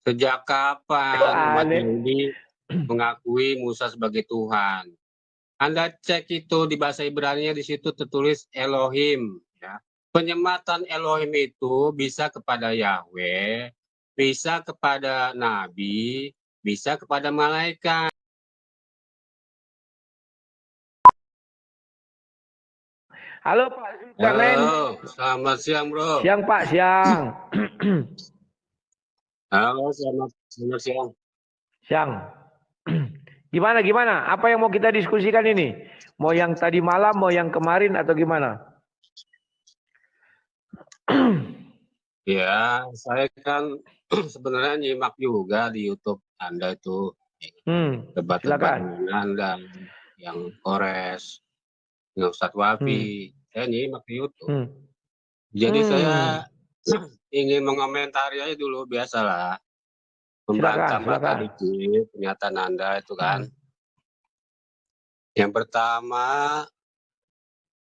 Sejak kapan umat Aneh. Yahudi mengakui Musa sebagai Tuhan? Anda cek itu di bahasa Ibrani di situ tertulis Elohim. Ya. Penyematan Elohim itu bisa kepada Yahweh, bisa kepada Nabi, bisa kepada malaikat. Halo Pak Zulkarnain. Halo, selamat siang bro. Siang Pak, siang. Halo, selamat siang. Siang. Gimana? Apa yang mau kita diskusikan ini? Mau yang tadi malam, mau yang kemarin atau gimana? Ya, saya kan sebenarnya nyimak juga di YouTube Anda itu debat-debat Silakan. dengan Anda yang Kores, yang Ustadz Hmm. Wafi. Saya nyimak di YouTube. Hmm. Jadi Hmm. saya ingin mengomentari aja dulu, biasalah. Membantah-bantah Silakan. dikit pernyataan Anda itu kan. Yang pertama,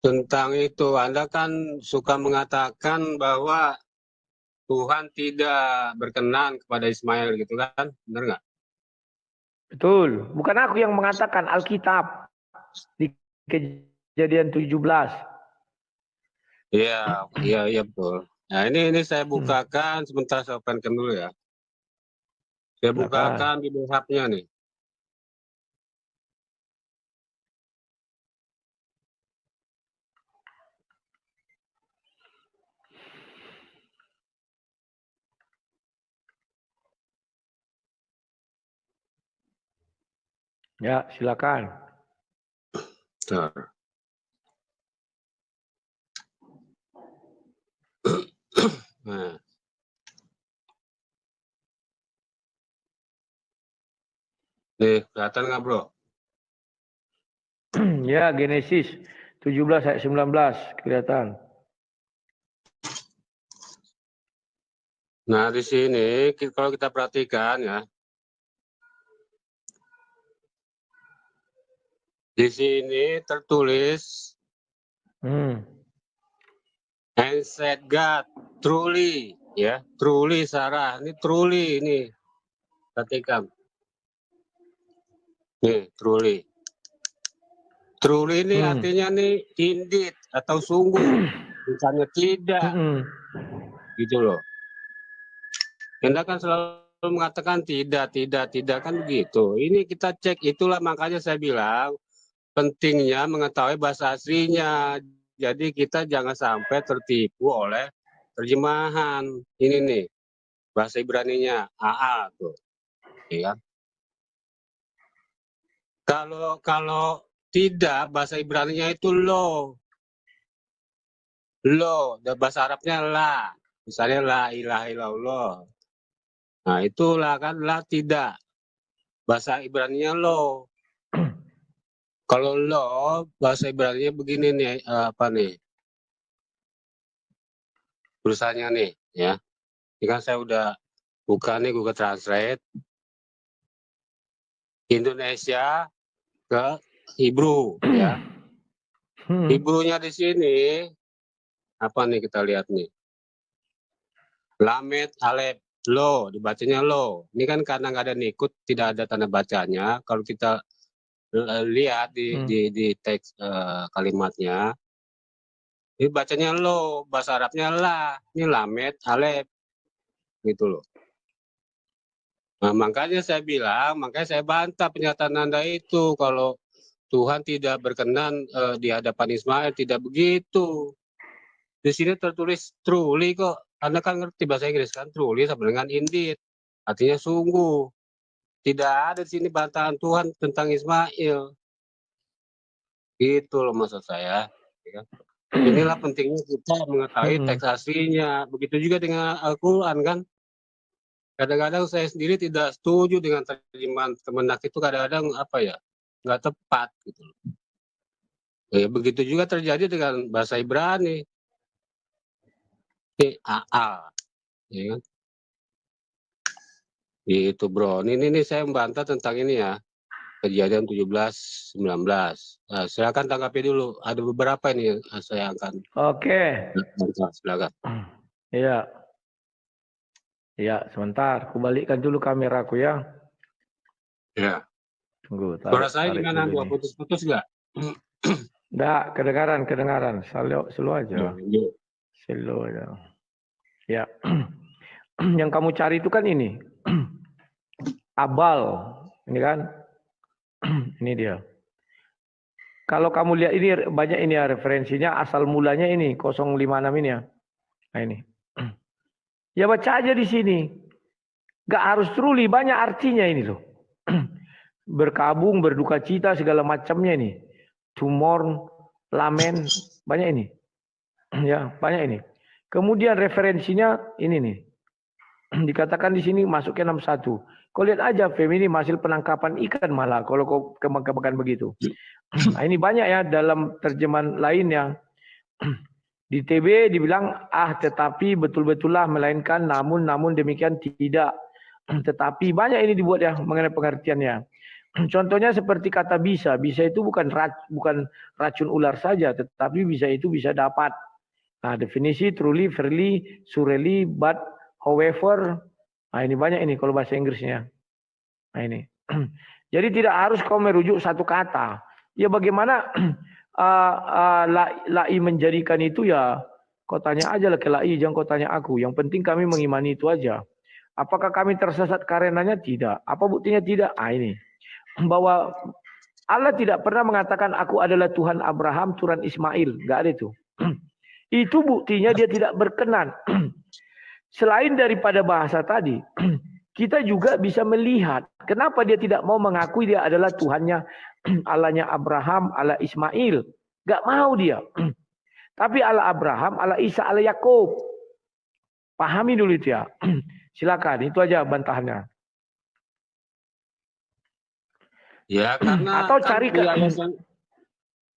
tentang itu, Anda kan suka mengatakan bahwa Tuhan tidak berkenan kepada Ismail gitu kan, benar nggak? Betul. Bukan aku yang mengatakan, Alkitab di Kejadian 17. Iya betul. Nah ini saya bukakan, sebentar saya openkan dulu ya. Saya Silakan. bukakan di hubnya nih. Ya, silakan. Bentar. Nah, nih kelihatan nggak bro? Ya, Genesis 17 ayat 19 kelihatan. Nah di sini kalau kita perhatikan ya, di sini tertulis and said God truly, ya truly Sarah, ini truly ini perhatikan, nih truly ini artinya nih indeed atau sungguh, bukannya tidak gitu loh. Anda kan selalu mengatakan tidak kan begitu. Ini kita cek, itulah makanya saya bilang pentingnya mengetahui bahasa aslinya. Jadi kita jangan sampai tertipu oleh terjemahan. Ini nih bahasa Ibraninya AA tuh, ya. Kalau tidak bahasa Ibraninya itu dan bahasa Arabnya la. Misalnya la ilaha illallah. Nah, itulah kan la tidak. Bahasa Ibraninya lo. Kalau lo bahasa Ibraninya begini nih, apa nih? Tulisannya nih, ya. Ini kan saya udah buka nih Google Translate. Indonesia ke Hebrew, ya. Hebrew-nya di sini apa nih kita lihat nih? Lamet Alef lo, dibacanya lo. Ini kan karena nggak ada nikut, tidak ada tanda bacanya. Kalau kita lihat di teks kalimatnya, ini bacanya lo, bahasa Arabnya lah. Ini Lamet Alef gitu loh. Nah, makanya saya bantah pernyataan Anda itu kalau Tuhan tidak berkenan di hadapan Ismail, tidak begitu. Di sini tertulis truly kok. Anda kan ngerti bahasa Inggris kan, truly sama dengan indeed. Artinya sungguh. Tidak ada di sini bantahan Tuhan tentang Ismail. Gitu loh maksud saya. Ya. Inilah pentingnya kita mengetahui teks aslinya. Begitu juga dengan Al-Quran kan. Kadang-kadang saya sendiri tidak setuju dengan terjemahan Kemenak itu, kadang-kadang apa ya, nggak tepat gitu loh. Ya, begitu juga terjadi dengan bahasa Ibrani. AA, ya kan? Gitu bro. Ini saya membantah tentang ini ya. Kejadian 17-19. Nah, silakan tanggapi dulu. Ada beberapa ini yang saya akan Oke. bantah. Silakan. Ya. Ya, sebentar. Aku balikkan dulu kameraku ya. Ya. Tunggu, Suara tarik, saya tarik gimana? dulu Gua ini. putus-putus nggak? Nggak, kedengaran. Slow aja. Yuk. Slow aja. Ya. Yang kamu cari itu kan ini. Abal. Ini kan. Ini dia. Kalau kamu lihat ini banyak ini ya referensinya. Asal mulanya ini 056 ini ya. Nah ini. Ya baca aja di sini. Gak harus truly, banyak artinya ini loh. Berkabung, berduka cita, segala macamnya ini. To mourn, lamen, banyak ini. Ya, banyak ini. Kemudian referensinya ini nih. Dikatakan di sini masuknya 61. Kau lihat aja feminim hasil penangkapan ikan malah kalau kau kembangkan begitu. Nah, ini banyak ya dalam terjemahan lainnya. Di TB dibilang tetapi betul-betullah melainkan namun demikian tidak. Tetapi banyak ini dibuat ya mengenai pengertiannya. Contohnya seperti kata bisa. Bisa itu bukan racun ular saja, tetapi bisa itu bisa dapat. Nah, definisi truly, fairly, surely, but, however. Nah, ini banyak ini kalau bahasa Inggrisnya. Nah, ini. Jadi tidak harus kau merujuk satu kata. Ya bagaimana lai menjadikan itu ya kau tanya aja lah ke lai, jangan kau tanya aku. Yang penting kami mengimani itu aja. Apakah kami tersesat karenanya? Tidak. Apa buktinya tidak? Ini. Bahwa Allah tidak pernah mengatakan aku adalah Tuhan Abraham, Tuhan Ismail. Enggak ada itu. Itu buktinya dia tidak berkenan. Selain daripada bahasa tadi, kita juga bisa melihat kenapa dia tidak mau mengakui dia adalah Tuhannya, Allahnya Abraham, Allah Ismail. Enggak mau dia. Tapi Allah Abraham, Allah Isa, Allah Yakub. Pahami dulu itu ya. Silakan, itu aja bantahannya. Ya, karena atau kan cari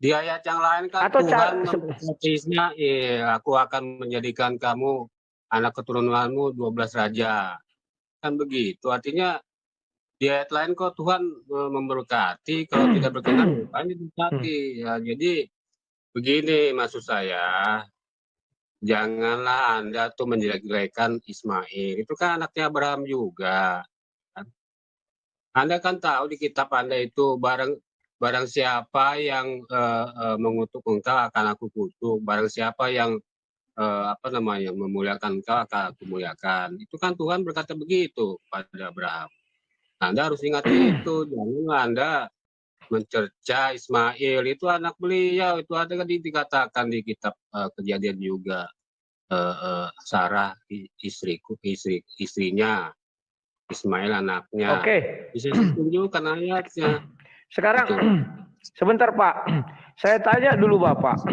di ayat yang lain kan atau Tuhan memberkatinya, aku akan menjadikan kamu anak keturunanmu 12 raja. Kan begitu. Artinya di ayat lain kok Tuhan memberkati, kalau tidak berkenan bukan diberkati. Ya, jadi begini maksud saya, janganlah Anda tuh menjelek-jelekan Ismail. Itu kan anaknya Abraham juga. Anda kan tahu di kitab Anda itu barang siapa yang mengutuk engkau akan aku kutuk, barang siapa yang memuliakan engkau akan aku muliakan. Itu kan Tuhan berkata begitu pada Abraham. Anda harus ingat itu, jangan Anda mencerca Ismail, itu anak beliau, itu ada kan dikatakan di kitab Kejadian juga. Sarah istrinya, Ismail anaknya. Oke. Bisa ditunjukkan ayatnya. Sekarang sebentar Pak, saya tanya dulu Bapak,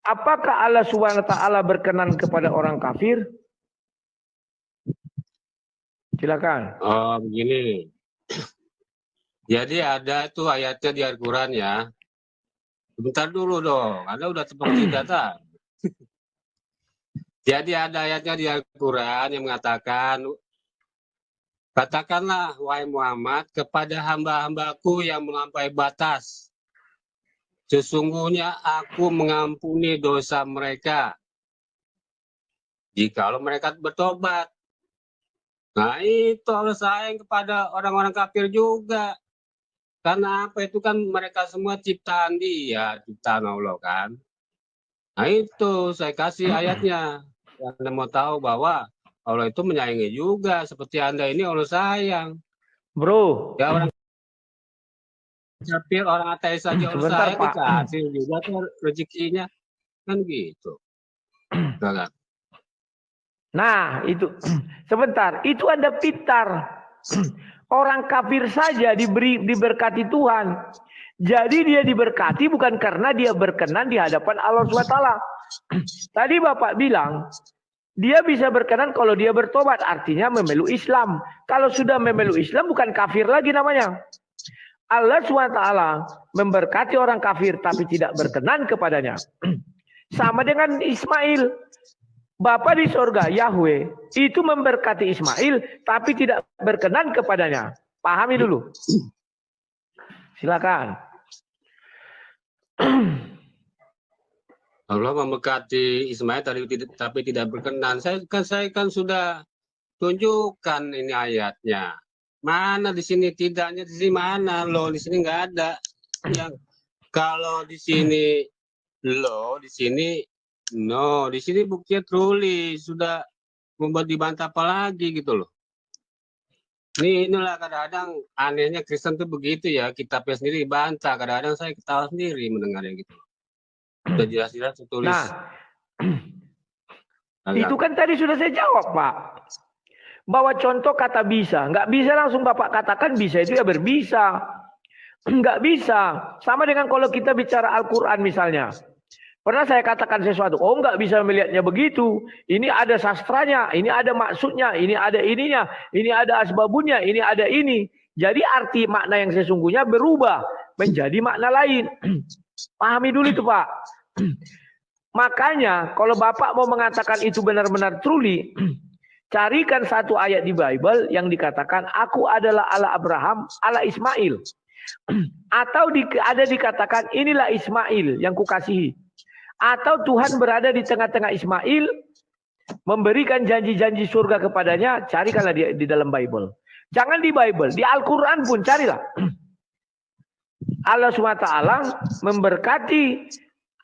apakah Allah SWT berkenan kepada orang kafir? Silakan. Oh begini, jadi ada tuh ayatnya di Al-Quran ya. Bentar dulu dong, Anda udah tepuk data. Jadi ada ayatnya di Al-Quran yang mengatakan, katakanlah wahai Muhammad kepada hamba-hambaku yang melampaui batas, sesungguhnya aku mengampuni dosa mereka jikalau mereka bertobat. Nah itu Allah sayang kepada orang-orang kafir juga. Karena apa, itu kan mereka semua ciptaan Dia, ciptaan Allah kan. Nah itu saya kasih ayatnya. Anda mau tahu bahwa Allah itu menyayangi juga, seperti Anda ini Allah sayang. Bro. Ya orang kafir, orang ateis saja Allah Sebentar, sayang, Pak. dikasih juga tuh rezekinya. Kan gitu. Nah, itu sebentar, itu Anda pintar. Orang kafir saja diberkati Tuhan. Jadi dia diberkati bukan karena dia berkenan di hadapan Allah SWT. Tadi Bapak bilang, dia bisa berkenan kalau dia bertobat, artinya memeluk Islam. Kalau sudah memeluk Islam bukan kafir lagi namanya. Allah SWT memberkati orang kafir tapi tidak berkenan kepadanya. Sama dengan Ismail. Bapa di sorga, Yahweh, itu memberkati Ismail, tapi tidak berkenan kepadanya. Pahami dulu. Silakan. Allah memberkati Ismail tapi tidak berkenan. Saya kan sudah tunjukkan ini ayatnya. Mana di sini tidaknya, di sini mana lo, di sini nggak ada. Yang kalau di sini lo, di sini no, di sini buktinya truly, sudah membuat dibantah apa lagi gitu loh. Inilah kadang-kadang anehnya Kristen tuh begitu ya, kitabnya sendiri dibantah, kadang-kadang saya ketawa sendiri mendengarnya gitu. Sudah jelas-jelas tertulis. Nah, itu kan tadi sudah saya jawab, Pak. Bahwa contoh kata bisa. Nggak bisa langsung Bapak katakan bisa itu ya berbisa. Nggak bisa. Sama dengan kalau kita bicara Al-Quran misalnya. Pernah saya katakan sesuatu, oh nggak bisa melihatnya begitu. Ini ada sastranya, ini ada maksudnya, ini ada ininya, ini ada asbabunnya, ini ada ini. Jadi arti makna yang sesungguhnya berubah menjadi makna lain. Pahami dulu itu, Pak. Makanya kalau Bapak mau mengatakan itu benar-benar truly, carikan satu ayat di Bible yang dikatakan aku adalah Allah Abraham, Allah Ismail. Atau ada dikatakan inilah Ismail yang kukasihi. Atau Tuhan berada di tengah-tengah Ismail, memberikan janji-janji surga kepadanya, carikanlah di dalam Bible. Jangan di Bible, di Al-Quran pun carilah. Allah SWT memberkati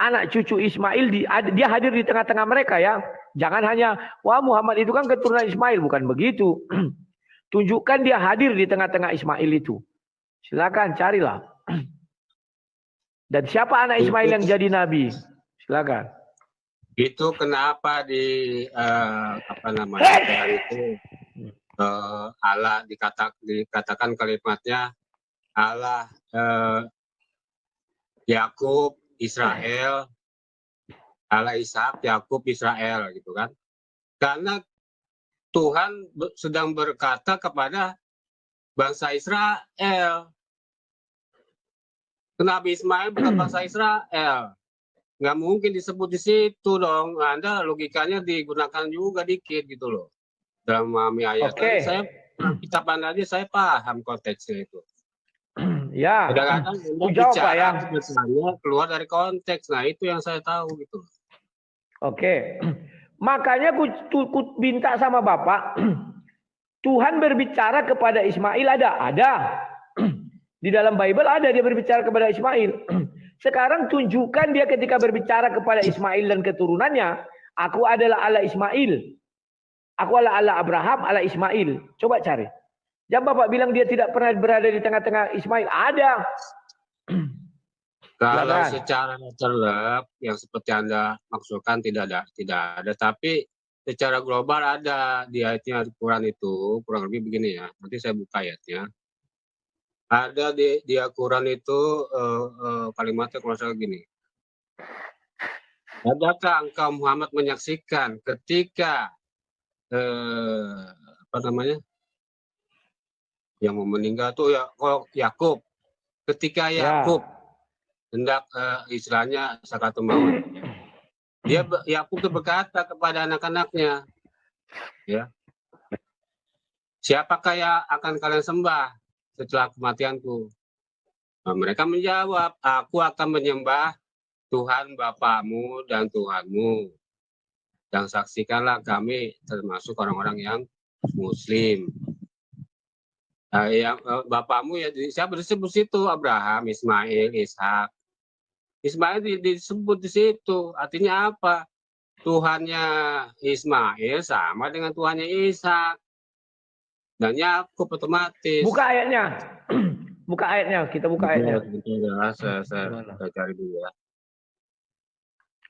anak cucu Ismail, dia hadir di tengah-tengah mereka ya. Jangan hanya, wah Muhammad itu kan keturunan Ismail, bukan begitu. Tunjukkan dia hadir di tengah-tengah Ismail itu. Silakan carilah. Dan siapa anak Ismail yang jadi nabi? Silakan. Itu kenapa di apa namanya itu Allah dikatakan kalimatnya Allah Yakub Israel, Allah Ishak Yakub Israel gitu kan? Karena Tuhan sedang berkata kepada bangsa Israel. Nabi Ismail bukan bangsa Israel. Nggak mungkin disebut di situ dong. Anda logikanya digunakan juga dikit gitu loh. Dalam memahami ayat. Oke. Saya kitab Anda aja saya paham konteksnya itu. Ya. Kadang-kadang bicara keluar dari konteks. Nah itu yang saya tahu gitu. Oke. Makanya ku minta sama Bapak, Tuhan berbicara kepada Ismail ada. Di dalam Bible ada dia berbicara kepada Ismail. Sekarang tunjukkan dia ketika berbicara kepada Ismail dan keturunannya, aku adalah Allah Ismail. Aku adalah Allah Abraham, Allah Ismail. Coba cari. Jangan Bapak bilang dia tidak pernah berada di tengah-tengah Ismail. Ada. Kalau secara terlep yang seperti Anda maksudkan tidak ada. Tapi secara global ada di ayatnya Al-Quran itu kurang lebih begini ya. Nanti saya buka ayatnya. Ada di Al-Quran itu kalimatnya kalau saya gini. Adakah engkau Muhammad menyaksikan ketika apa namanya yang mau meninggal tuh ya Yakub. Ketika Yakub hendak istilahnya sakaratul maut, dia Yakub itu berkata kepada anak-anaknya, ya, siapakah yang akan kalian sembah setelah kematianku? Nah, mereka menjawab, aku akan menyembah Tuhan Bapamu dan Tuhanmu. Dan saksikanlah kami termasuk orang-orang yang Muslim. Yang Bapamu ya siapa disebut situ? Abraham, Ismail, Ishak. Ismail disebut di situ. Artinya apa? Tuhannya Ismail sama dengan Tuhannya Ishak. Dan Yakub otomatis. Buka ayatnya. Buka ayatnya. Kita buka ayatnya. Saya cari dulu ya.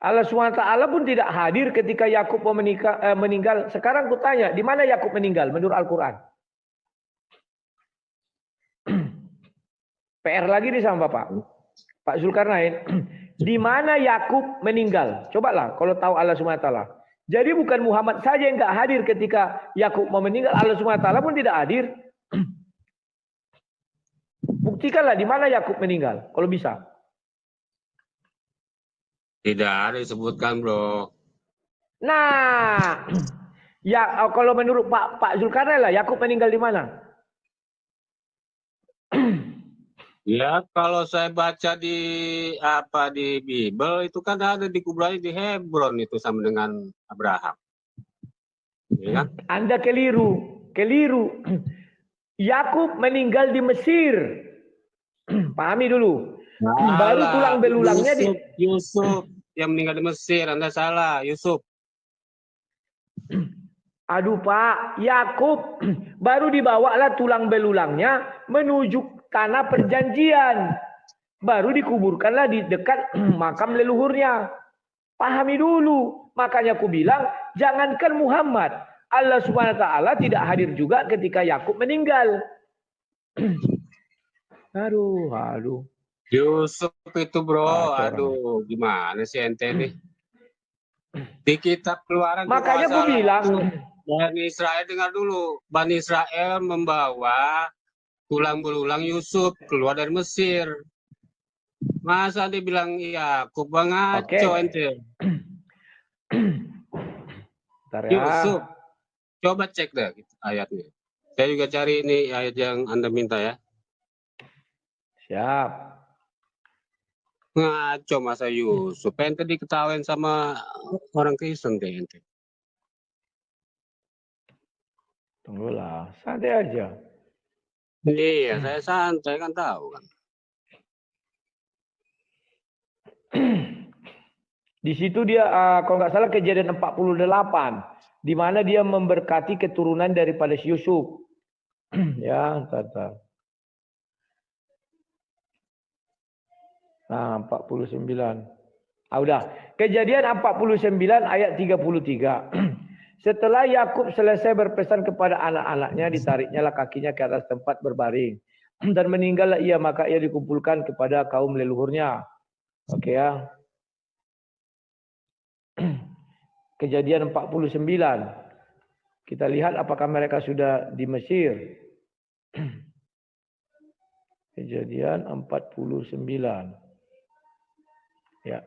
Allah SWT pun tidak hadir ketika Yakub meninggal. Sekarang aku tanya, di mana Yakub meninggal menurut Al-Quran? PR lagi nih sama Bapak. Pak Zulkarnain. Di mana Yakub meninggal? Cobalah kalau tahu Allah SWT. Jadi bukan Muhammad saja yang nggak hadir ketika Yakub mau meninggal. Allah SWT pun tidak hadir. Buktikanlah di mana Yakub meninggal. Kalau bisa. Tidak ada disebutkan, bro. Nah, ya kalau menurut Pak Zulkarnain lah, Yakub meninggal di mana? Ya, kalau saya baca di Bible itu kan ada dikuburannya di Hebron itu sama dengan Abraham. Ya. Anda keliru. Yakub meninggal di Mesir. Pahami dulu. Baru tulang belulangnya Yusuf yang meninggal di Mesir. Anda salah, Yusuf. Aduh Pak, Yakub baru dibawalah tulang belulangnya menuju tanah perjanjian. Baru dikuburkanlah di dekat makam leluhurnya. Pahami dulu. Makanya aku bilang, jangankan Muhammad, Allah Subhanahu wa taala tidak hadir juga ketika Yakub meninggal. Aduh. Yusuf itu bro, aduh gimana sih ente nih? Di kitab Keluaran makanya aku bilang, Bani Israel dengar dulu, Bani Israel membawa tulang belulang Yusuf keluar dari Mesir. Masa dia bilang Yakub ngaco ente? Yusuf, coba cek deh ayatnya. Saya juga cari ini ayat yang Anda minta ya. Siap. Ngaco masa Yusuf, ente diketawain sama orang Kristen deh ente. Tunggulah, santai aja. Iya, saya santai kan tahu kan. Di situ dia kalau nggak salah Kejadian 48 di mana dia memberkati keturunan daripada Yusuf. Ya, tata. Nah, 49. Udah. Kejadian 49 ayat 33. Setelah Yakub selesai berpesan kepada anak-anaknya, ditariknya lah kakinya ke atas tempat berbaring. Dan meninggallah ia, maka ia dikumpulkan kepada kaum leluhurnya. Oke ya. Kejadian 49. Kita lihat apakah mereka sudah di Mesir. Kejadian 49. Ya.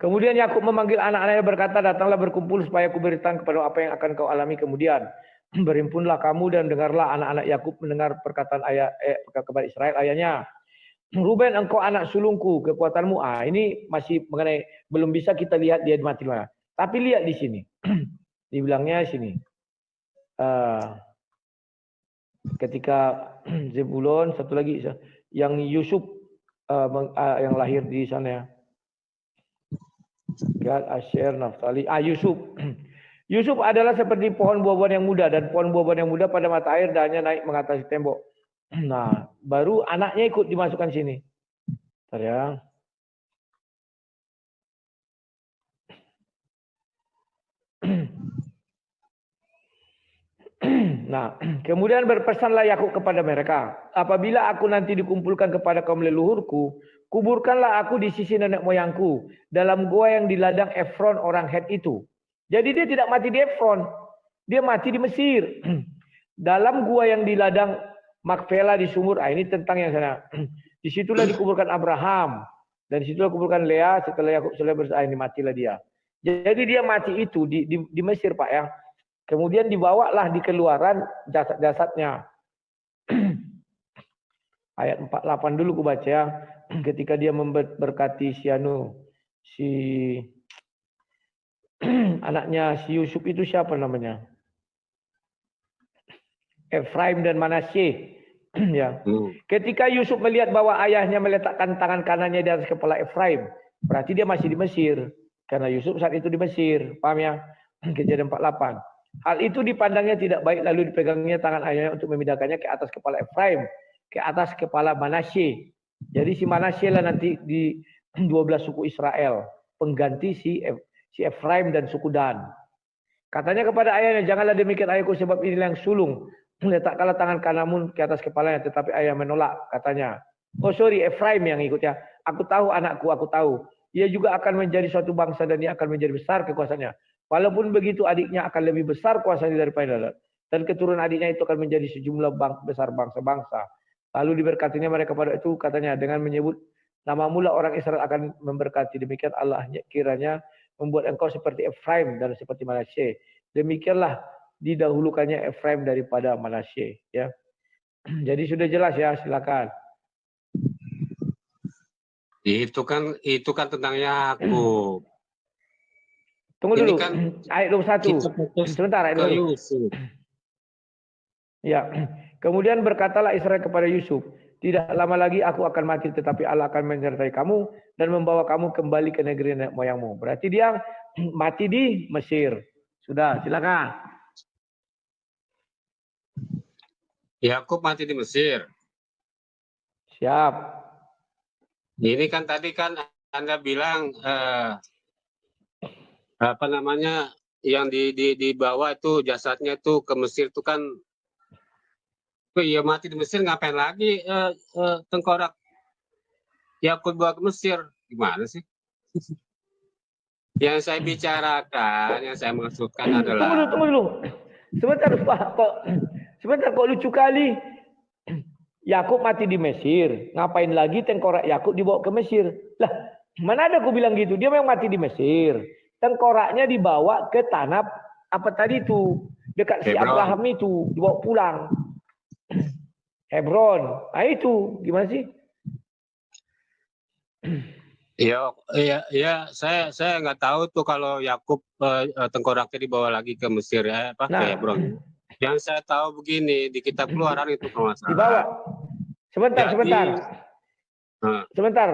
Kemudian Yakub memanggil anak-anaknya berkata, datanglah berkumpul supaya aku beritahu kepada apa yang akan kau alami kemudian. Berhimpunlah kamu dan dengarlah. Anak-anak Yakub mendengar perkataan ayah kepada Israel ayahnya. Ruben, engkau anak sulungku, kekuatanmu. Ini masih mengenai, belum bisa kita lihat dia mati mana. Tapi lihat di sini. Dibilangnya sini. Ketika Zebulon, satu lagi yang Yusuf yang lahir di sana ya. Gad, Asher, Naftali. Yusuf. Yusuf adalah seperti pohon buah-buahan yang muda, dan pohon buah-buahan yang muda pada mata air dahannya naik mengatasi tembok. Nah, baru anaknya ikut dimasukkan sini. Bentar ya. Nah, kemudian berpesanlah Yakub kepada mereka, apabila aku nanti dikumpulkan kepada kaum leluhurku, kuburkanlah aku di sisi nenek moyangku dalam gua yang di ladang Efron orang Het itu. Jadi dia tidak mati di Efron, dia mati di Mesir. Dalam gua yang di ladang Makpela di sumur. Ini tentang yang sana. Disitulah dikuburkan Abraham, dan disitulah dikuburkan Lea. Setelah Yakub selesai bersah, ini matilah dia. Jadi dia mati itu di Mesir, Pak ya. Kemudian dibawalah di Keluaran jasad-jasadnya. Ayat 48 dulu ku baca ya. Ketika dia memberkati si anaknya si Yusuf itu siapa namanya? Efraim dan Manasye. Ya. Ketika Yusuf melihat bahwa ayahnya meletakkan tangan kanannya di atas kepala Efraim, berarti dia masih di Mesir. Karena Yusuf saat itu di Mesir. Paham ya? Kejadian 48. Hal itu dipandangnya tidak baik, lalu dipegangnya tangan ayahnya untuk memindahkannya ke atas kepala Efraim, ke atas kepala Manasye. Jadi si Manasye lah nanti di 12 suku Israel, pengganti si Efraim dan suku Dan. Katanya kepada ayahnya, janganlah demikian ayahku, sebab inilah yang sulung. Letakkanlah tangan kananmu ke atas kepalanya. Tetapi ayah menolak, katanya. Oh sorry, Efraim yang ikut ya. Aku tahu anakku, aku tahu. Ia juga akan menjadi suatu bangsa dan ia akan menjadi besar kekuasaannya. Walaupun begitu adiknya akan lebih besar kuasanya daripada dan keturunan adiknya itu akan menjadi sejumlah besar bangsa-bangsa. Lalu diberkatinya mereka pada itu, katanya, dengan menyebut nama mula orang Israel akan memberkati. Demikian Allah kiranya membuat engkau seperti Efraim dan seperti Manasye. Demikianlah didahulukannya Efraim daripada Manasye. Ya. Jadi sudah jelas ya, silakan. Itu kan tentang Yakub. Tunggu Ini dulu. kan Ayat 21. kita fokus Sebentar, ayat ke 21. Yusuf. Ya. Kemudian berkatalah Israel kepada Yusuf, tidak lama lagi aku akan mati, tetapi Allah akan menyertai kamu dan membawa kamu kembali ke negeri nenek moyangmu. Berarti dia mati di Mesir. Sudah, silakan. Yakub mati di Mesir. Siap. Ini kan tadi kan Anda bilang apa namanya yang dibawa itu jasadnya itu ke Mesir itu kan, ya mati di Mesir ngapain lagi tengkorak Yakub bawa ke Mesir? Gimana sih? Yang saya bicarakan, yang saya maksudkan adalah Tunggu dulu. Sebentar Pak, kok lucu kali. Yakub mati di Mesir. Ngapain lagi tengkorak Yakub dibawa ke Mesir? Lah, mana ada aku bilang gitu? Dia memang mati di Mesir. Tengkoraknya dibawa ke tanah apa tadi itu? Dekat si Hebron. Abraham itu, dibawa pulang. Hebron. Ah itu, gimana sih? Ya, saya nggak tahu tuh kalau Yakub tengkoraknya dibawa lagi ke Mesir ya, ke Hebron. Yang saya tahu begini, di kitab Keluaran itu kalau nggak salah. Dibawa. Sebentar. Sebentar,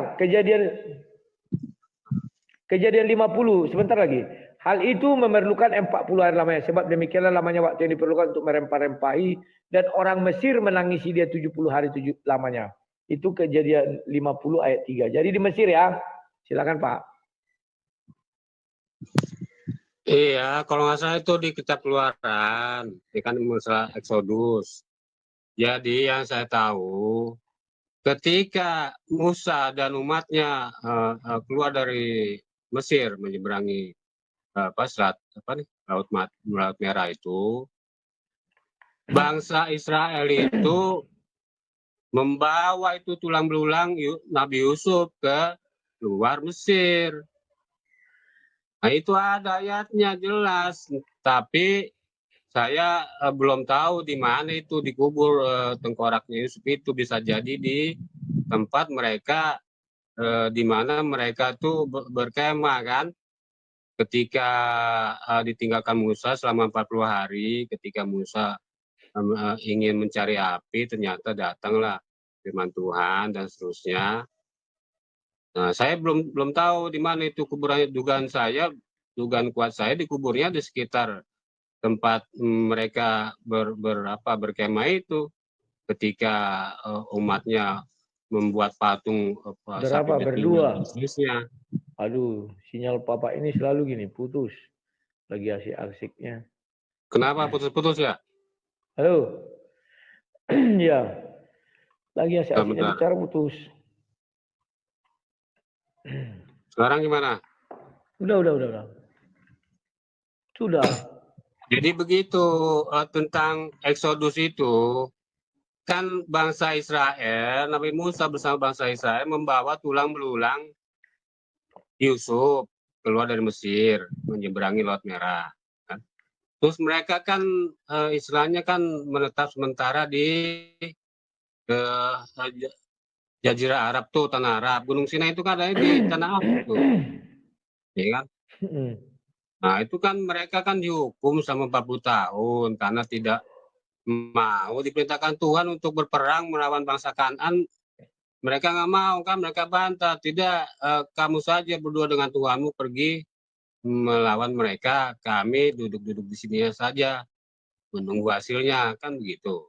kejadian 50, sebentar lagi. Hal itu memerlukan 40 hari lamanya. Sebab demikianlah lamanya waktu yang diperlukan untuk merempah-rempahi. Dan orang Mesir menangisi dia 70 hari lamanya. Itu kejadian 50 ayat 3. Jadi di Mesir ya. Silakan Pak. Iya, kalau nggak salah itu di kitab Keluaran, ini kan masalah Eksodus. Jadi yang saya tahu, ketika Musa dan umatnya keluar dari Mesir menyeberangi Laut Merah itu, bangsa Israel itu membawa itu tulang belulang Nabi Yusuf ke luar Mesir. Nah itu ada ayatnya jelas, tapi saya belum tahu di mana itu dikubur tengkoraknya Yusuf itu. Bisa jadi di tempat mereka di mana mereka tuh berkemah kan. Ketika ditinggalkan Musa selama 40 hari, ketika Musa ingin mencari api, ternyata datanglah firman Tuhan dan seterusnya. Nah, saya belum tahu di mana itu kuburannya. Dugaan kuat saya dikuburnya di sekitar tempat mereka berkemah itu, ketika umatnya membuat patung sapi betina dan seterusnya. Aduh, sinyal Papa ini selalu gini, putus. Lagi asik-asiknya. Kenapa putus-putus ya? Halo. Ya. Lagi asik-asiknya bicara putus. Sekarang gimana? Udah. Sudah. Jadi begitu tentang Eksodus itu, kan bangsa Israel, Nabi Musa bersama bangsa Israel membawa tulang belulang Yusuf keluar dari Mesir, menyeberangi Laut Merah. Kan? Terus mereka kan istilahnya kan menetap sementara di Jazirah Arab tuh, tanah Arab. Gunung Sinai itu kan ada di tanah Arab tuh. Ya kan? Nah itu kan mereka kan dihukum sama 40 tahun karena tidak mau diperintahkan Tuhan untuk berperang melawan bangsa Kanaan. Mereka nggak mau kan, mereka bantah. Tidak, kamu saja berdua dengan Tuhanmu pergi melawan mereka, kami duduk-duduk di sini saja menunggu hasilnya, kan begitu.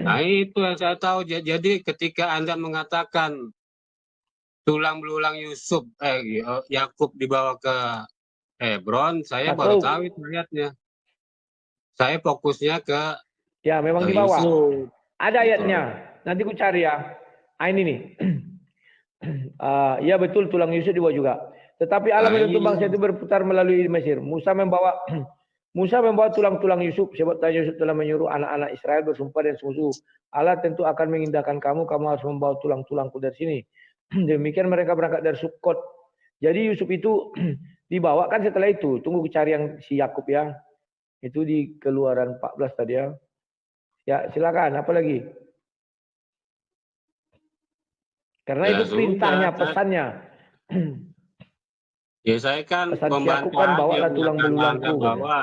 Nah itu yang saya tahu. Jadi ketika Anda mengatakan tulang belulang Yakub dibawa ke Hebron, saya baru tahu itu ayatnya. Saya fokusnya ke memang dibawa. Yusuf. Ada ayatnya. Nanti ku cari ya. Ini nih. Ya betul, tulang Yusuf dibawa juga. Tetapi Allah menuntut bangsa itu berputar melalui Mesir. Musa membawa tulang-tulang Yusuf. Sebab Yusuf telah menyuruh anak-anak Israel bersumpah dan sungguh Allah tentu akan mengindahkan kamu. Kamu harus membawa tulang-tulangku dari sini. Demikian mereka berangkat dari Sukkot. Jadi Yusuf itu dibawa kan setelah itu. Tunggu cari yang si Yakub ya. Itu di Keluaran 14 tadi ya. Ya silakan. Apa lagi? Karena itu perintahnya, pesannya. Ya saya kan Pesan membantu kan aja bawalah tulang mengingatkan Anda belulangku. bahwa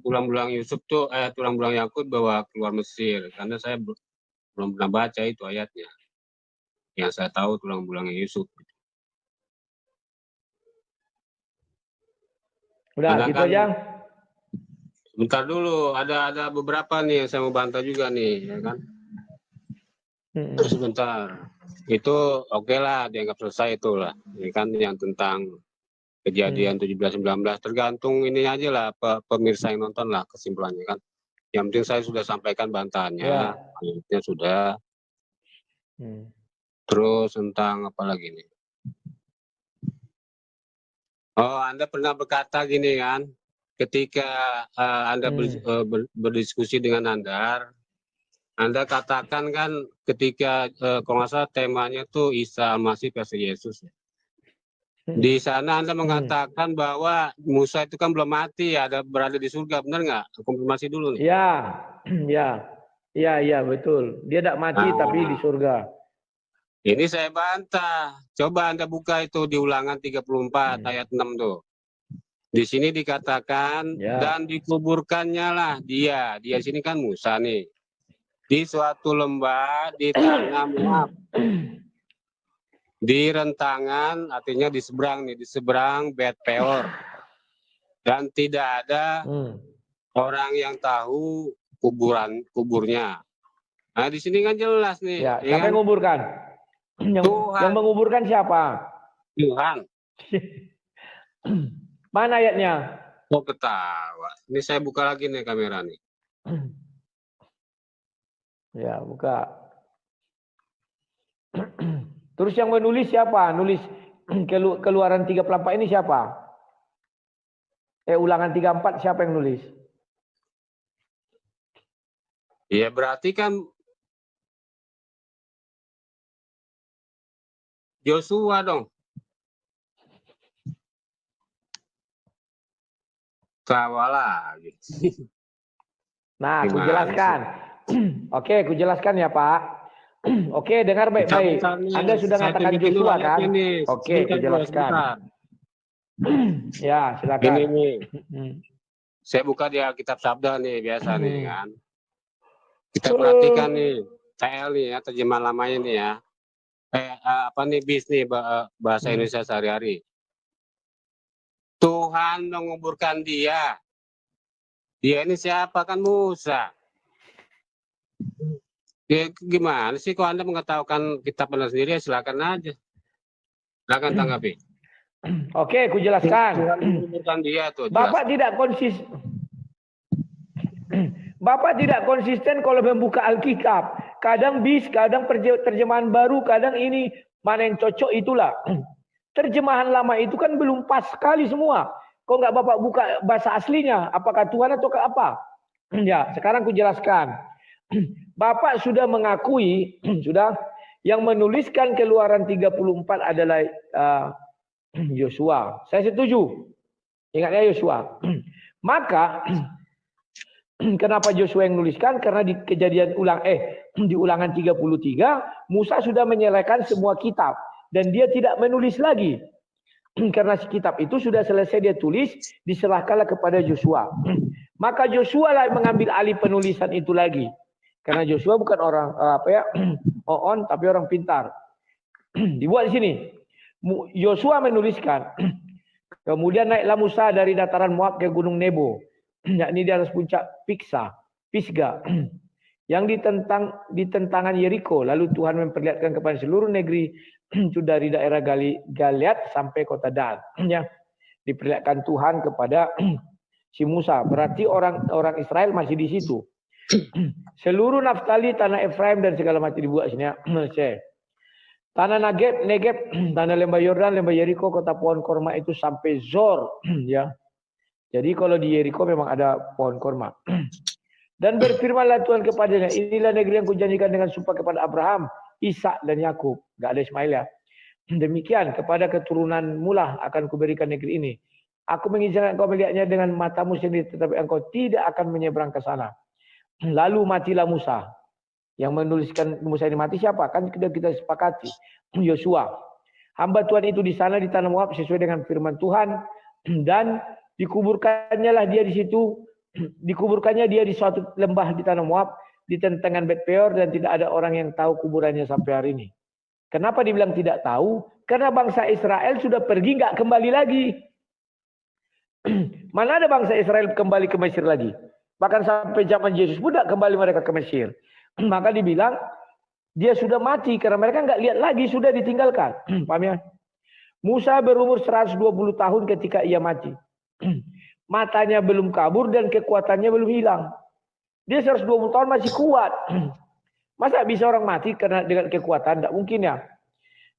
tulang belulang Yusuf tuh tulang belulang Yakub bawa keluar Mesir, karena saya belum pernah baca itu ayatnya. Yang saya tahu tulang belulangnya Yusuf. Udah, Karena gitu kan aja. bentar dulu, ada beberapa nih yang saya mau bantah juga nih, ya kan? Sebentar. Itu oke lah, dianggap selesai itulah. Ya kan, yang tentang kejadian 17-19, tergantung ini aja lah, pemirsa yang nonton lah kesimpulannya kan. Yang penting saya sudah sampaikan bantahannya, ayatnya sudah. Terus tentang apa lagi nih? Oh, Anda pernah berkata gini kan, ketika Anda berdiskusi dengan Anda katakan kan ketika kalau nggak salah temanya tuh Isa Al-Masih versus Yesus. Di sana Anda mengatakan bahwa Musa itu kan belum mati, ada berada di surga, benar nggak? Konfirmasi dulu nih. Ya, betul. Dia tidak mati tapi di surga. Ini saya bantah. Coba Anda buka itu di Ulangan 34 ayat 6 tuh. Di sini dikatakan dan dikuburkannya lah dia. Dia sini kan Musa nih. Di suatu lembah di tanah Moab. Di rentangan, artinya di seberang nih, di seberang Bet Peor. Dan tidak ada orang yang tahu kuburnya. Nah, di sini kan jelas nih. Ya, siapa yang menguburkan? Yang menguburkan siapa? Tuhan. Mana ayatnya? Oh, ketawa. Ini saya buka lagi nih kamera nih. Ya, buka. Terus yang menulis siapa? Nulis Keluaran 34 ini siapa? Ulangan 34 siapa yang nulis? Iya, berarti kan Yosua dong. Tawa lagi. Nah, aku jelaskan. Oke, aku jelaskan ya, Pak. Oke, dengar baik-baik. Anda sudah mengatakan Joshua kan? Oke, aku jelaskan. Ya, silakan. Ini nih. Saya buka di Alkitab Sabda nih, biasa nih kan. Kita perhatikan nih, TL nih ya, terjemahan lamanya nih ya. Apa nih bis nih bahasa Indonesia sehari-hari. Tuhan menguburkan dia. Dia ini siapa? Kan Musa. Ya, gimana sih kok Anda mengetahukan kitab Anda sendiri? Ya, silakan aja. Silakan tanggapi. Oke, aku jelaskan. Tuhan menguburkan dia tuh. Bapak tidak konsisten. Bapak tidak konsisten kalau membuka Alkitab. Kadang kadang terjemahan baru, kadang ini mana yang cocok itulah. Terjemahan lama itu kan belum pas sekali semua. Kok nggak Bapak buka bahasa aslinya? Apakah Tuhan atau ke apa? Ya, sekarang aku jelaskan. Bapak sudah mengakui, sudah yang menuliskan Keluaran 34 adalah Yosua. Saya setuju. Ingatnya Yosua. Maka kenapa Joshua yang menuliskan? Karena di di Ulangan 33 Musa sudah menyelesaikan semua kitab dan dia tidak menulis lagi. Karena kitab itu sudah selesai dia tulis, diserahkanlah kepada Joshua. Maka Joshua lah mengambil alih penulisan itu lagi. Karena Joshua bukan orang tapi orang pintar. Dibuat di sini. Joshua menuliskan. Kemudian naiklah Musa dari dataran Moab ke Gunung Nebo. Yakni di atas puncak Pisgah yang ditentangan Yeriko. Lalu Tuhan memperlihatkan kepada seluruh negeri dari daerah Gilead sampai kota Dan. Ya, diperlihatkan Tuhan kepada si Musa. Berarti orang Israel masih di situ. Seluruh Naftali, tanah Efraim dan segala macam dibuat sini. Tanah Negeb, tanah lembah Yordan, lembah Yeriko, kota pohon korma itu sampai Zor. Ya. Jadi kalau di Yeriko memang ada pohon korma. Dan berfirmanlah Tuhan kepadanya, inilah negeri yang kujanjikan dengan sumpah kepada Abraham, Ishak dan Yakub. Enggak ada Ismail ya. Demikian kepada keturunan mula akan kuberikan negeri ini. Aku mengizinkan engkau melihatnya dengan matamu sendiri, tetapi engkau tidak akan menyeberang ke sana. Lalu matilah Musa. Yang menuliskan Musa ini mati siapa? Kan kita sepakati. Yosua. Hamba Tuhan itu di sana di tanah Moab sesuai dengan firman Tuhan, dan dikuburkannya lah dia di situ, dikuburkannya dia di suatu lembah di tanah Moab di tentangan Bet Peor, dan tidak ada orang yang tahu kuburannya sampai hari ini. Kenapa dibilang tidak tahu? Karena bangsa Israel sudah pergi, nggak kembali lagi. Mana ada bangsa Israel kembali ke Mesir lagi? Bahkan sampai zaman Yesus pun tidak kembali mereka ke Mesir. Maka dibilang dia sudah mati karena mereka nggak lihat lagi, sudah ditinggalkan. Paham ya? Musa berumur 120 tahun ketika ia mati. Matanya belum kabur dan kekuatannya belum hilang. Dia 120 tahun masih kuat. Masa bisa orang mati karena dengan kekuatan? Tidak mungkin ya.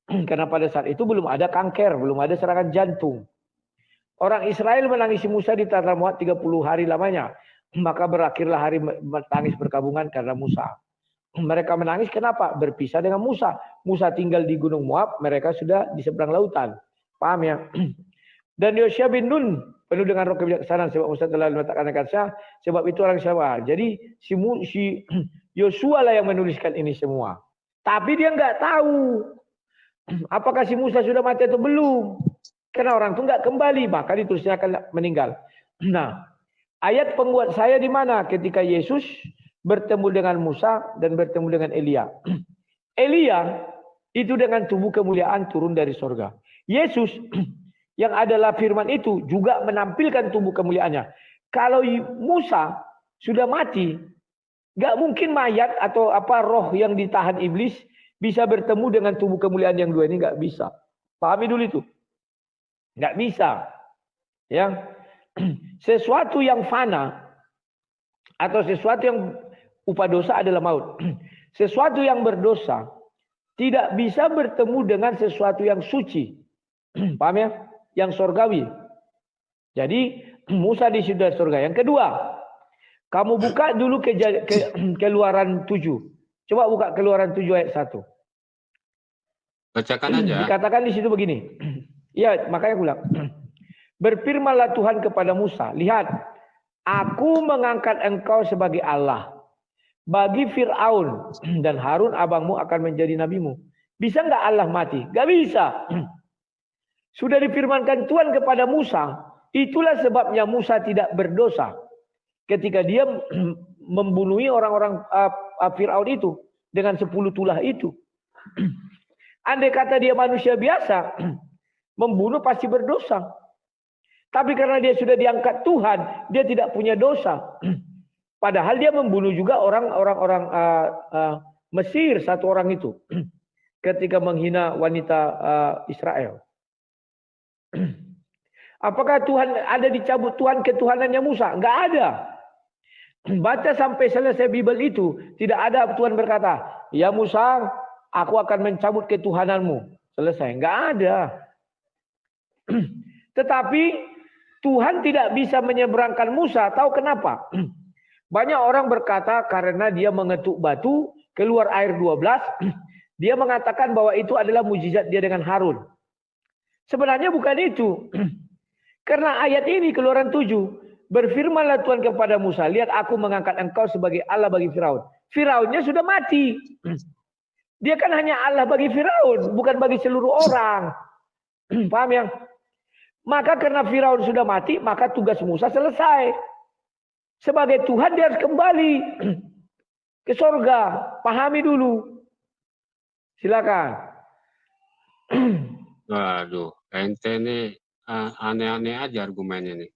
Karena pada saat itu belum ada kanker, belum ada serangan jantung. Orang Israel menangisi Musa di tanah Moab 30 hari lamanya. Maka berakhirlah hari menangis berkabungan karena Musa. Mereka menangis kenapa? Berpisah dengan Musa. Musa tinggal di Gunung Moab, mereka sudah di seberang lautan. Paham ya? Dan Yosua bin Nun penuh dengan roh kebijaksanaan sebab Musa telah meletakkan kaca, sebab itu orang Israel. Jadi si Yosua lah yang menuliskan ini semua. Tapi dia nggak tahu apakah si Musa sudah mati atau belum. Karena orang itu nggak kembali, maka ditulisnya akan meninggal. Nah, ayat penguat saya di mana? Ketika Yesus bertemu dengan Musa dan bertemu dengan Elia. Elia itu dengan tubuh kemuliaan turun dari sorga. Yesus yang adalah firman itu juga menampilkan tubuh kemuliaannya. Kalau Musa sudah mati, nggak mungkin mayat atau apa roh yang ditahan iblis bisa bertemu dengan tubuh kemuliaan yang dua ini, nggak bisa. Pahami dulu itu. Nggak bisa. Ya. Sesuatu yang fana atau sesuatu yang upah dosa adalah maut. Sesuatu yang berdosa tidak bisa bertemu dengan sesuatu yang suci. Paham ya? Yang surgawi. Jadi Musa di surga. Yang kedua, kamu buka dulu Keluaran 7. Coba buka Keluaran 7 ayat 1. Bacakan aja. Dikatakan di situ begini. Iya, makanya aku bilang. Berfirmanlah Tuhan kepada Musa, lihat, aku mengangkat engkau sebagai Allah bagi Fir'aun, dan Harun abangmu akan menjadi nabimu. Bisa nggak Allah mati? Nggak bisa. Sudah difirmankan Tuhan kepada Musa, itulah sebabnya Musa tidak berdosa ketika dia membunuhi orang-orang Fir'aun itu dengan 10 tulah itu. Andai kata dia manusia biasa, membunuh pasti berdosa. Tapi karena dia sudah diangkat Tuhan, dia tidak punya dosa. Padahal dia membunuh juga orang-orang Mesir, satu orang itu. Ketika menghina wanita Israel. Apakah Tuhan ada dicabut Tuhan ketuhanannya Musa? Enggak ada. Baca sampai selesai Bible itu. Tidak ada Tuhan berkata, ya Musa, aku akan mencabut ketuhananmu. Selesai. Enggak ada. Tetapi Tuhan tidak bisa menyeberangkan Musa. Tahu kenapa? Banyak orang berkata karena dia mengetuk batu, keluar air 12. Dia mengatakan bahwa itu adalah mujizat dia dengan Harun. Sebenarnya bukan itu. Karena ayat ini Keluaran 7. Berfirmanlah Tuhan kepada Musa, lihat aku mengangkat engkau sebagai Allah bagi Firaun. Firaunnya sudah mati. Dia kan hanya Allah bagi Firaun, bukan bagi seluruh orang. Paham ya? Maka karena Firaun sudah mati, maka tugas Musa selesai. Sebagai Tuhan dia harus kembali ke sorga. Pahami dulu. Silakan. Waduh, ente nih aneh-aneh aja argumennya nih.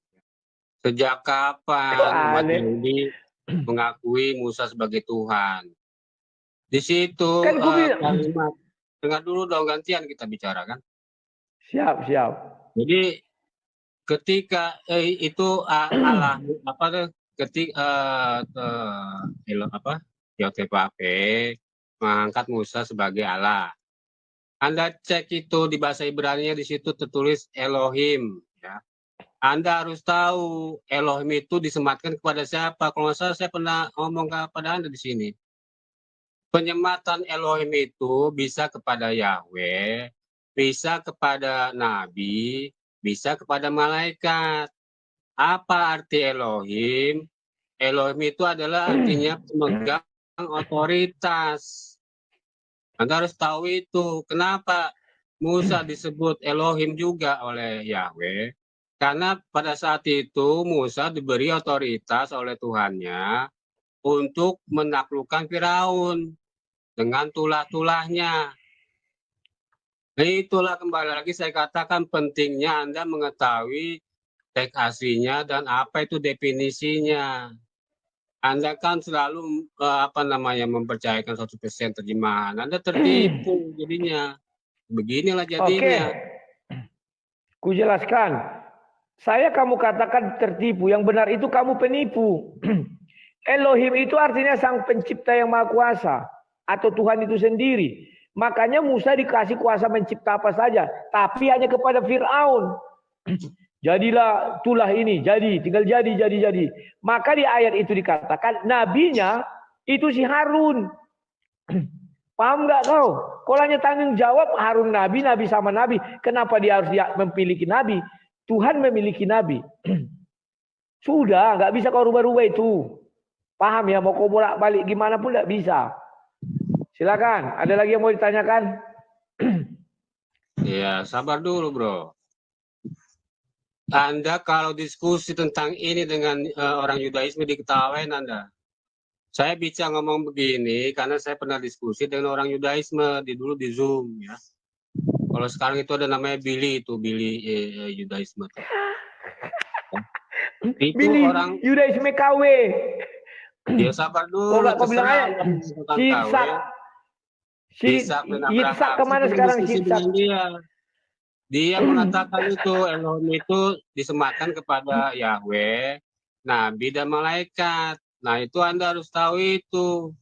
Sejak kapan umat Yahudi mengakui Musa sebagai Tuhan? Di situ Kan kalimat. Dengar dulu dong, gantian kita bicara kan. Siap. Jadi ketika itu Allah apa tuh? Ketika YTPAP mengangkat Musa sebagai Allah. Anda cek itu di bahasa Ibrani di situ tertulis Elohim. Ya. Anda harus tahu Elohim itu disematkan kepada siapa. Kalau nggak salah saya pernah ngomong kepada Anda di sini. Penyematan Elohim itu bisa kepada Yahweh, bisa kepada Nabi, bisa kepada malaikat. Apa arti Elohim? Elohim itu adalah artinya pemegang otoritas. Anda harus tahu itu. Kenapa Musa disebut Elohim juga oleh Yahweh karena pada saat itu Musa diberi otoritas oleh Tuhannya untuk menaklukkan Firaun dengan tulah-tulahnya. Nah, itulah kembali lagi saya katakan pentingnya Anda mengetahui teks aslinya dan apa itu definisinya. Anda kan selalu mempercayakan 100% terjemahan. Anda tertipu jadinya. Beginilah jadinya. Oke. Ku jelaskan. Saya kamu katakan tertipu, yang benar itu kamu penipu. Elohim itu artinya sang pencipta yang maha kuasa atau Tuhan itu sendiri. Makanya Musa dikasih kuasa mencipta apa saja, tapi hanya kepada Firaun. Jadilah tulah ini, tinggal jadi. Maka di ayat itu dikatakan nabinya itu si Harun. Paham nggak kau? Kalau hanya tanggung jawab Harun nabi sama nabi, kenapa dia harus memiliki nabi? Tuhan memiliki nabi. Sudah, nggak bisa kau rubah-rubah itu. Paham ya? Mau kau bolak-balik gimana pun nggak bisa. Silakan. Ada lagi yang mau ditanyakan? Ya, sabar dulu, bro. Anda kalau diskusi tentang ini dengan orang Yudaisme diketawain Anda. Saya bisa ngomong begini karena saya pernah diskusi dengan orang Yudaisme dulu di Zoom ya. Kalau sekarang itu ada namanya Billy Yudaisme. Itu Billy orang Yudaisme KW. Dia sabar dulu. Kau bilang aja Sirsak kemana sekarang Sirsak? Dia mengatakan itu Elohim itu disematkan kepada Yahweh, Nabi dan malaikat. Nah itu Anda harus tahu itu.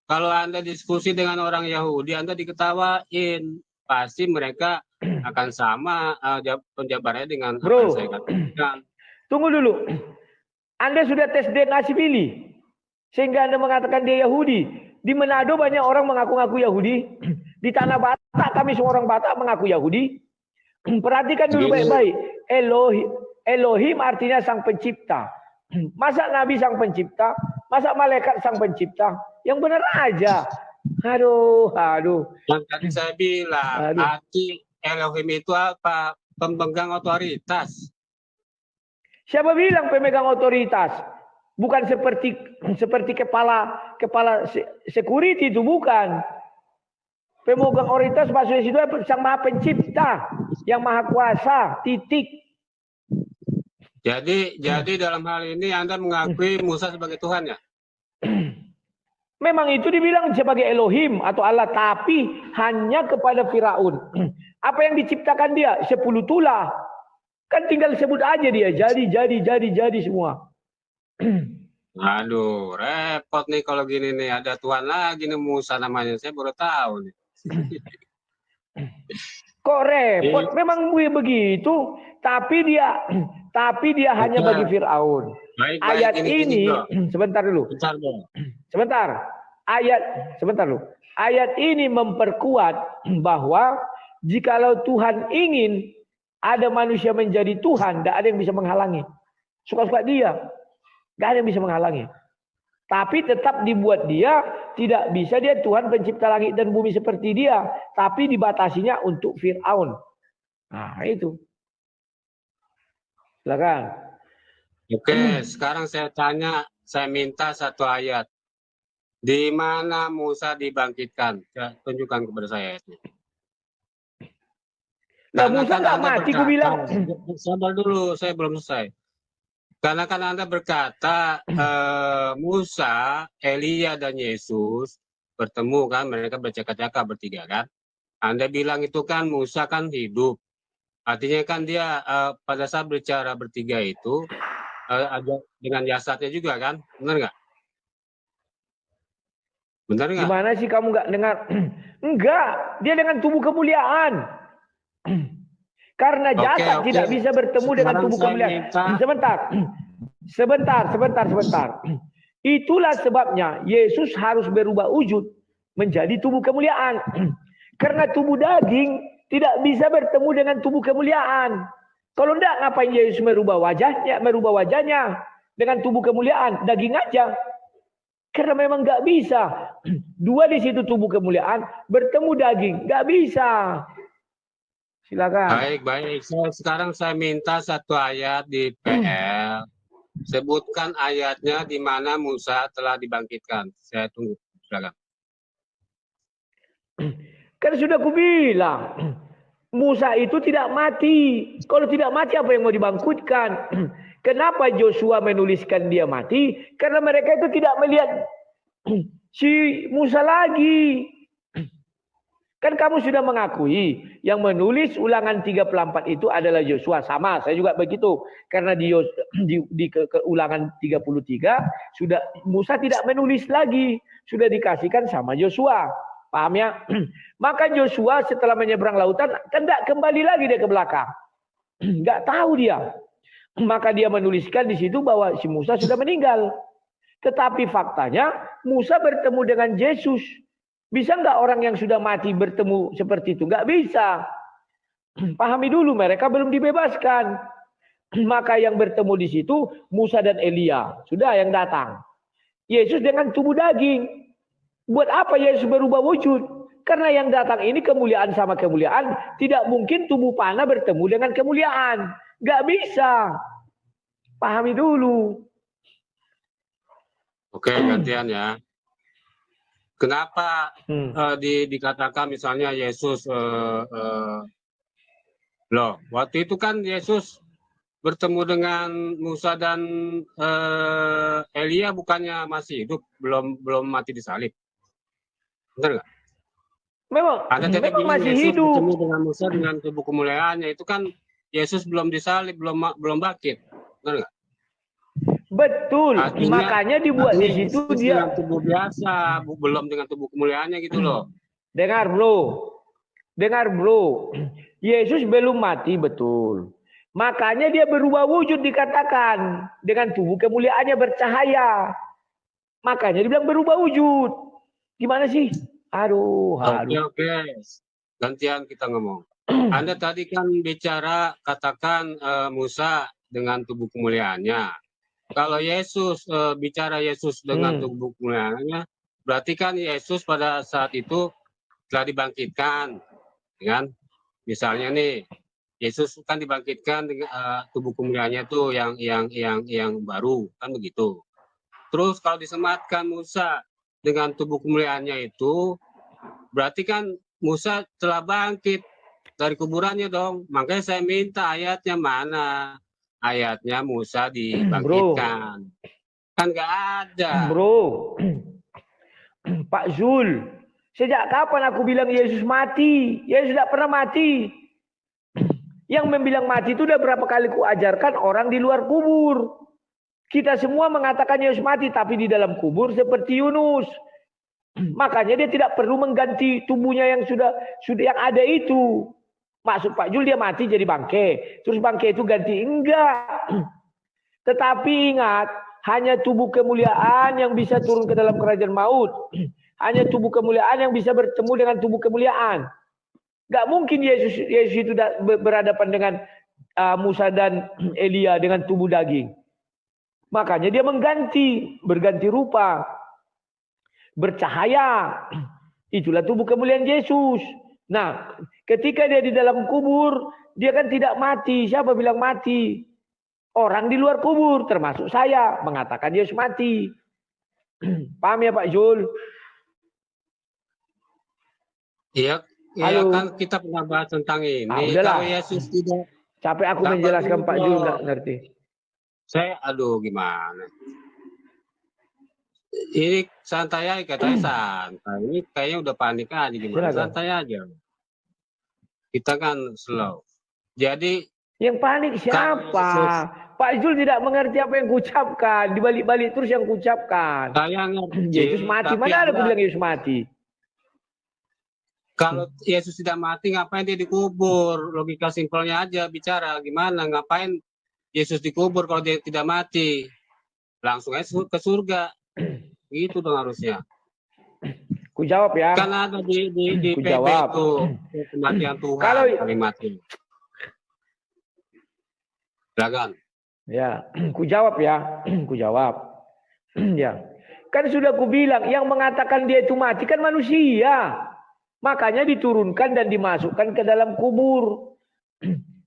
Kalau Anda diskusi dengan orang Yahudi, Anda diketawain. Pasti mereka akan sama penjabarannya dengan apa yang saya katakan. Tunggu dulu. Anda sudah tes DNA si Billy? Sehingga Anda mengatakan dia Yahudi. Di Manado banyak orang mengaku-ngaku Yahudi. Di Tanah Batak kami semua orang Batak mengaku Yahudi. Perhatikan dulu baik-baik. Elohim artinya sang pencipta. Masa Nabi sang pencipta? Masa malaikat sang pencipta? Yang benar aja. Aduh. Yang tadi saya bilang, arti Elohim itu apa? Pemegang otoritas. Siapa bilang pemegang otoritas? Bukan seperti kepala security itu, bukan. Pemegang otoritas maksudnya itu sang maha pencipta, yang maha kuasa, titik. Jadi dalam hal ini Anda mengakui Musa sebagai Tuhan ya? Memang itu dibilang sebagai Elohim atau Allah, tapi hanya kepada Firaun. Apa yang diciptakan dia? 10 tulah. Kan tinggal sebut aja dia, jadi semua. Aduh, repot nih kalau gini nih. Ada Tuhan lagi nih Musa namanya. Saya baru tahu nih. Kok repot? Memang begitu, tapi dia hanya bagi Firaun. Ayat ini sebentar dulu. Sebentar. Ayat ini memperkuat bahwa jikalau Tuhan ingin ada manusia menjadi Tuhan, tidak ada yang bisa menghalangi. Suka-suka dia, tidak ada yang bisa menghalangi. Tapi tetap dibuat dia, tidak bisa dia Tuhan pencipta langit dan bumi seperti dia. Tapi dibatasinya untuk Fir'aun. Nah itu. Silakan. Oke, sekarang saya minta satu ayat. Di mana Musa dibangkitkan? Tunjukkan kepada saya itu. Nah, Musa nggak mati, aku bilang. Sabar dulu, saya belum selesai. Karena kan Anda berkata Musa, Elia dan Yesus bertemu kan, mereka bercakap-cakap bertiga kan. Anda bilang itu kan Musa kan hidup. Artinya kan dia pada saat bicara bertiga itu ada dengan jasadnya juga kan, benar nggak? Benar nggak? Gimana sih kamu nggak dengar? Enggak, dia dengan tubuh kemuliaan. Karena jasad tidak bisa bertemu dengan tubuh kemuliaan. Sebentar. Itulah sebabnya Yesus harus berubah wujud menjadi tubuh kemuliaan. Karena tubuh daging tidak bisa bertemu dengan tubuh kemuliaan. Kalau enggak, ngapain Yesus merubah wajahnya dengan tubuh kemuliaan? Daging aja. Karena memang nggak bisa. Dua di situ tubuh kemuliaan, bertemu daging. Nggak bisa. Silakan. Baik. Sekarang saya minta satu ayat di PL. Sebutkan ayatnya di mana Musa telah dibangkitkan. Saya tunggu. Silakan. Kan sudah kubilang, Musa itu tidak mati. Kalau tidak mati apa yang mau dibangkitkan? Kenapa Joshua menuliskan dia mati? Karena mereka itu tidak melihat si Musa lagi. Kan kamu sudah mengakui yang menulis Ulangan 34 itu adalah Joshua. Sama, saya juga begitu. Karena di Ulangan 33 sudah Musa tidak menulis lagi, sudah dikasihkan sama Joshua. Paham ya? Maka Joshua setelah menyeberang lautan tidak kembali lagi dia ke belakang. Nggak tahu dia. Maka dia menuliskan di situ bahwa si Musa sudah meninggal. Tetapi faktanya Musa bertemu dengan Yesus. Bisa nggak orang yang sudah mati bertemu seperti itu? Nggak bisa. Pahami dulu, mereka belum dibebaskan. Maka yang bertemu di situ Musa dan Elia. Sudah yang datang. Yesus dengan tubuh daging. Buat apa Yesus berubah wujud? Karena yang datang ini kemuliaan sama kemuliaan. Tidak mungkin tubuh panah bertemu dengan kemuliaan. Nggak bisa. Pahami dulu. Oke, gantian ya. Kenapa dikatakan misalnya Yesus waktu itu kan Yesus bertemu dengan Musa dan Elia bukannya masih hidup, belum mati disalib. Benar nggak? Memang masih Yesus hidup. Bertemu dengan Musa dengan tubuh kemuliaannya itu kan Yesus belum disalib, belum bangkit. Benar nggak? Betul, makanya dibuat di situ dia dengan tubuh biasa, belum dengan tubuh kemuliaannya gitu loh. Dengar bro, Yesus belum mati betul. Makanya dia berubah wujud dikatakan dengan tubuh kemuliaannya bercahaya. Makanya dibilang berubah wujud. Gimana sih? Aduh. Oke. Gantian kita ngomong. Anda tadi kan bicara katakan Musa dengan tubuh kemuliaannya. Kalau Yesus bicara Yesus dengan tubuh kemuliaannya, berarti kan Yesus pada saat itu telah dibangkitkan, kan? Misalnya nih, Yesus kan dibangkitkan dengan tubuh kemuliaannya itu yang baru, kan begitu. Terus kalau disematkan Musa dengan tubuh kemuliaannya itu, berarti kan Musa telah bangkit dari kuburannya dong. Makanya saya minta ayatnya mana? Ayatnya Musa dibangkitkan. Kan nggak ada. Bro, Pak Zul, sejak kapan aku bilang Yesus mati? Yesus tidak pernah mati. Yang membilang mati itu udah berapa kali kuajarkan orang di luar kubur. Kita semua mengatakan Yesus mati, tapi di dalam kubur seperti Yunus. Makanya dia tidak perlu mengganti tubuhnya yang sudah yang ada itu. Maksud Pak Jul dia mati jadi bangke. Terus bangke itu ganti. Enggak. Tetapi ingat, hanya tubuh kemuliaan yang bisa turun ke dalam kerajaan maut. Hanya tubuh kemuliaan yang bisa bertemu dengan tubuh kemuliaan. Enggak mungkin Yesus itu berhadapan dengan Musa dan Elia dengan tubuh daging. Makanya dia berganti rupa. Bercahaya. Itulah tubuh kemuliaan Yesus. Nah, ketika dia di dalam kubur, dia kan tidak mati. Siapa bilang mati? Orang di luar kubur, termasuk saya, mengatakan Yesus mati. Paham ya Pak Jul? Iya, kan kita pernah bahas tentang ini. Kalau Yesus tidak... Capek aku menjelaskan Pak Jul, nggak ngerti. Gimana? Ini santai aja, katanya santai. Ini kayaknya udah panik aja gimana. Santai aja. Kita kan slow. Jadi yang panik siapa? Pak Zul tidak mengerti apa yang kuucapkan. Dibalik-balik terus yang kuucapkan. Saya ngerti. Yesus mati. Mana ada aku bilang Yesus mati? Kalau Yesus tidak mati, ngapain dia dikubur? Logika simpelnya aja bicara. Gimana? Ngapain Yesus dikubur kalau dia tidak mati? Langsung aja ke surga. Gitu dong harusnya. Ku jawab ya. Kan ada di PP itu kematian Tuhan kalau kalimatnya. Silakan. Ya, ku jawab ya. Ku jawab. Ya. Kan sudah ku bilang yang mengatakan dia itu mati kan manusia. Makanya diturunkan dan dimasukkan ke dalam kubur.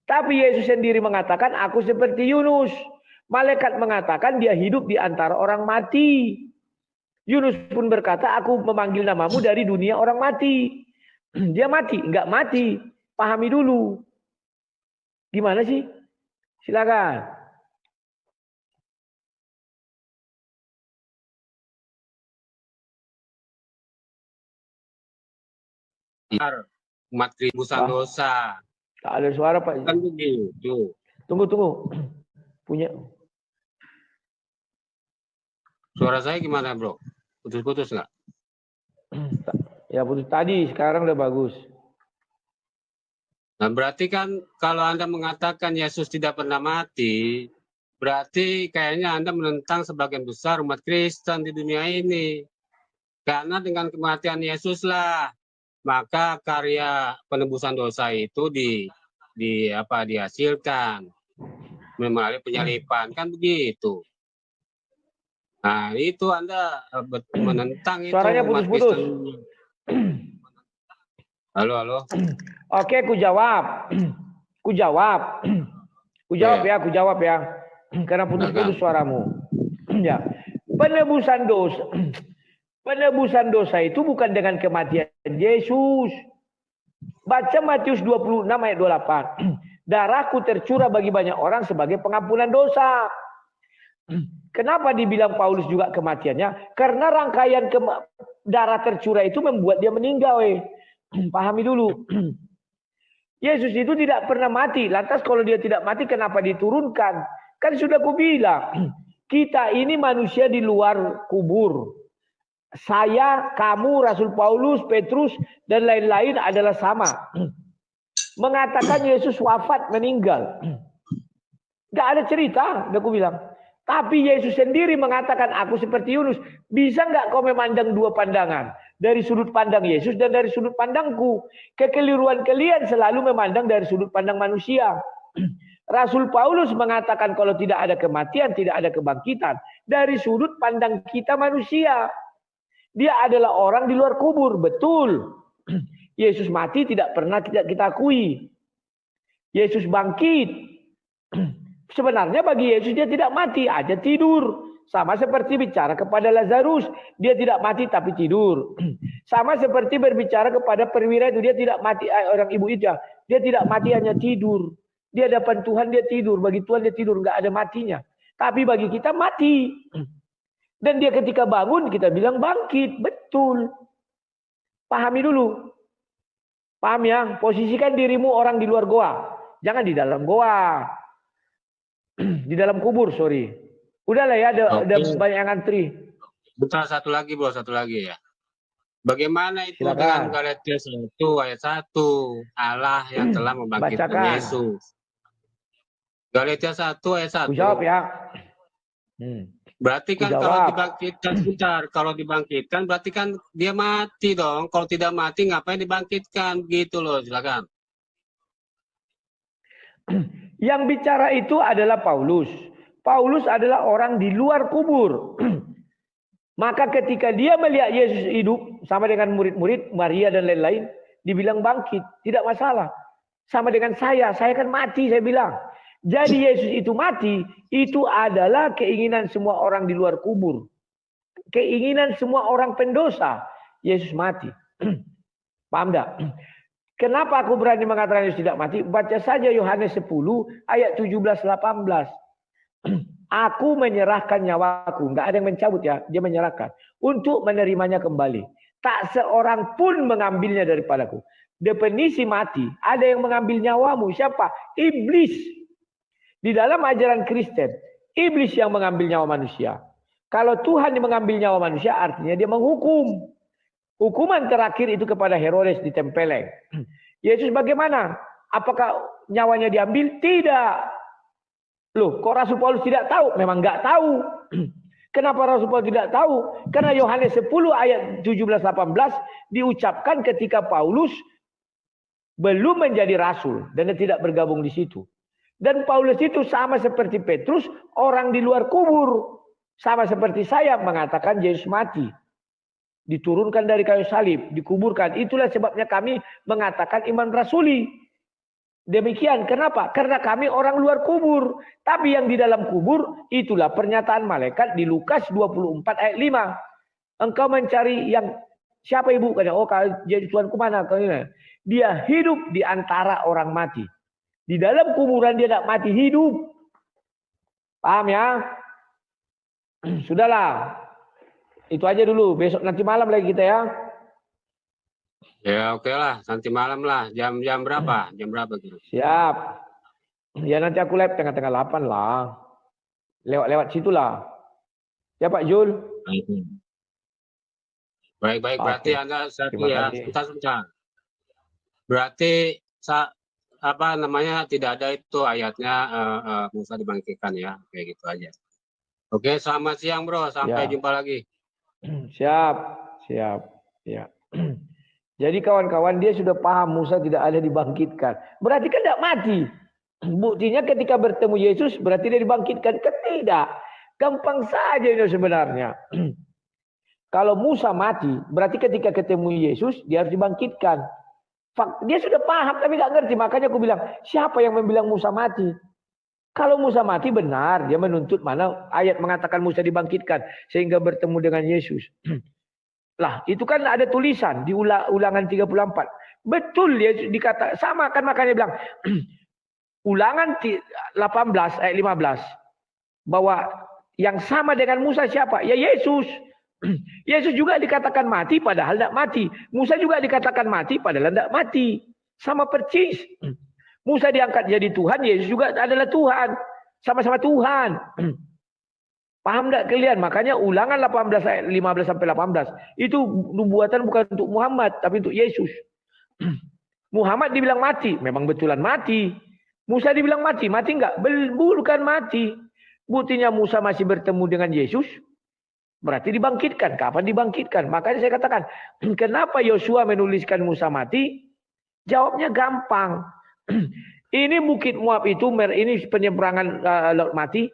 Tapi Yesus sendiri mengatakan, aku seperti Yunus. Malaikat mengatakan dia hidup di antara orang mati. Yunus pun berkata, aku memanggil namamu dari dunia orang mati. Dia mati, enggak mati. Pahami dulu. Gimana sih? Silakan. Umat ribusan dosa. Tak ada suara Pak. Kan begitu. Tunggu. Punya. Suara saya gimana bro? Putus-putus nggak? Ya putus tadi, sekarang udah bagus. Nah berarti kan kalau Anda mengatakan Yesus tidak pernah mati, berarti kayaknya Anda menentang sebagian besar umat Kristen di dunia ini. Karena dengan kematian Yesus lah, maka karya penebusan dosa itu dihasilkan melalui penyalipan, kan begitu. Nah itu Anda menentang itu. Suaranya putus-putus. Halo. Oke, ku jawab ya. Karena putus-putus suaramu. Ya. Penebusan dosa itu bukan dengan kematian Yesus. Baca Matius 26 ayat 28. Darahku tercurah bagi banyak orang sebagai pengampunan dosa. Kenapa dibilang Paulus juga kematiannya? Karena rangkaian darah tercurah itu membuat dia meninggal. Pahami dulu. Yesus itu tidak pernah mati. Lantas kalau dia tidak mati kenapa diturunkan? Kan sudah kubilang. Kita ini manusia di luar kubur. Saya, kamu, Rasul Paulus, Petrus, dan lain-lain adalah sama. Mengatakan Yesus wafat, meninggal. Gak ada cerita, udah aku bilang. Tapi Yesus sendiri mengatakan, aku seperti Yunus. Bisa nggak kau memandang dua pandangan? Dari sudut pandang Yesus dan dari sudut pandangku. Kekeliruan kalian selalu memandang dari sudut pandang manusia. Rasul Paulus mengatakan kalau tidak ada kematian, tidak ada kebangkitan. Dari sudut pandang kita manusia. Dia adalah orang di luar kubur, betul. Yesus mati tidak pernah kita akui. Yesus bangkit. Sebenarnya bagi Yesus dia tidak mati, aja tidur. Sama seperti bicara kepada Lazarus, dia tidak mati tapi tidur. Sama seperti berbicara kepada perwira itu, dia tidak mati, orang ibu itu, dia tidak mati hanya tidur. Dia hadapan Tuhan dia tidur, bagi Tuhan dia tidur, nggak ada matinya. Tapi bagi kita mati. Dan dia ketika bangun kita bilang bangkit, betul. Pahami dulu. Paham ya? Posisikan dirimu orang di luar goa, jangan di dalam goa. Di dalam kubur, sorry. Udahlah ya, ada banyak yang ngantri. Bentar, satu lagi ya. Bagaimana itu Silakan. dengan Galatia 1 ayat 1, Allah yang telah membangkitkan Yesus. Galatia 1 ayat 1. Jawab ya. Berarti kan kalau dibangkitkan berarti kan dia mati dong. Kalau tidak mati ngapain dibangkitkan? Begitu loh, silakan. Yang bicara itu adalah Paulus. Paulus adalah orang di luar kubur. Maka ketika dia melihat Yesus hidup sama dengan murid-murid, Maria dan lain-lain, dibilang bangkit, tidak masalah. Sama dengan saya kan mati, saya bilang. Jadi Yesus itu mati, itu adalah keinginan semua orang di luar kubur. Keinginan semua orang pendosa. Yesus mati. Paham enggak? Kenapa aku berani mengatakan Yesus tidak mati? Baca saja Yohanes 10 ayat 17-18. Aku menyerahkan nyawaku. Enggak ada yang mencabut ya. Dia menyerahkan. Untuk menerimanya kembali. Tak seorang pun mengambilnya daripadaku. Definisi mati. Ada yang mengambil nyawamu. Siapa? Iblis. Di dalam ajaran Kristen. Iblis yang mengambil nyawa manusia. Kalau Tuhan yang mengambil nyawa manusia artinya dia menghukum. Hukuman terakhir itu kepada Herodes ditempeleng. Yesus bagaimana? Apakah nyawanya diambil? Tidak. Loh, kok Rasul Paulus tidak tahu? Memang nggak tahu. Kenapa Rasul Paulus tidak tahu? Karena Yohanes 10 ayat 17-18 diucapkan ketika Paulus belum menjadi rasul dan dia tidak bergabung di situ. Dan Paulus itu sama seperti Petrus, orang di luar kubur. Sama seperti saya mengatakan Yesus mati. Diturunkan dari kayu salib, dikuburkan. Itulah sebabnya kami mengatakan iman rasuli. Demikian. Kenapa? Karena kami orang luar kubur. Tapi yang di dalam kubur, itulah pernyataan malaikat di Lukas 24 ayat 5. Engkau mencari yang siapa ibu? Kata, oh jadi Tuanku mana? Dia hidup di antara orang mati. Di dalam kuburan dia tidak mati, hidup. Paham ya? Sudahlah. Itu aja dulu. Besok nanti malam lagi kita ya. Ya oke lah, nanti malam lah. Jam berapa? Jam berapa gitu? Siap. Ya nanti aku live tengah-tengah 8 lah. Lewat situ lah. Ya Pak Jul. Baik. Berarti Anda sebentar. Berarti apa namanya tidak ada itu ayatnya Musa dibangkitkan ya, kayak gitu aja. Oke, selamat siang bro. Sampai jumpa lagi. Siap. Ya. Jadi kawan-kawan dia sudah paham Musa tidak ada dibangkitkan. Berarti kan tidak mati. Buktinya ketika bertemu Yesus berarti dia dibangkitkan. Tidak. Gampang saja ini sebenarnya. Kalau Musa mati berarti ketika ketemu Yesus dia harus dibangkitkan. Dia sudah paham tapi nggak ngerti. Makanya aku bilang siapa yang membilang Musa mati? Kalau Musa mati benar. Dia menuntut mana ayat mengatakan Musa dibangkitkan. Sehingga bertemu dengan Yesus. Lah, itu kan ada tulisan di Ulangan 34. Betul ya dikata sama kan makanya bilang Ulangan 18 ayat 15 bahwa yang sama dengan Musa siapa? Ya Yesus. Yesus juga dikatakan mati padahal tidak mati. Musa juga dikatakan mati padahal tidak mati. Sama persis. Musa diangkat jadi Tuhan, Yesus juga adalah Tuhan. Sama-sama Tuhan. Paham enggak kalian? Makanya Ulangan 18 ayat 15 sampai 18 itu nubuatan bukan untuk Muhammad tapi untuk Yesus. Muhammad dibilang mati, memang betulan mati. Musa dibilang mati enggak? Bukan mati. Buktinya Musa masih bertemu dengan Yesus. Berarti dibangkitkan. Kapan dibangkitkan? Makanya saya katakan, kenapa Yosua menuliskan Musa mati? Jawabnya gampang. Ini Bukit Moab itu ini penyeberangan laut mati.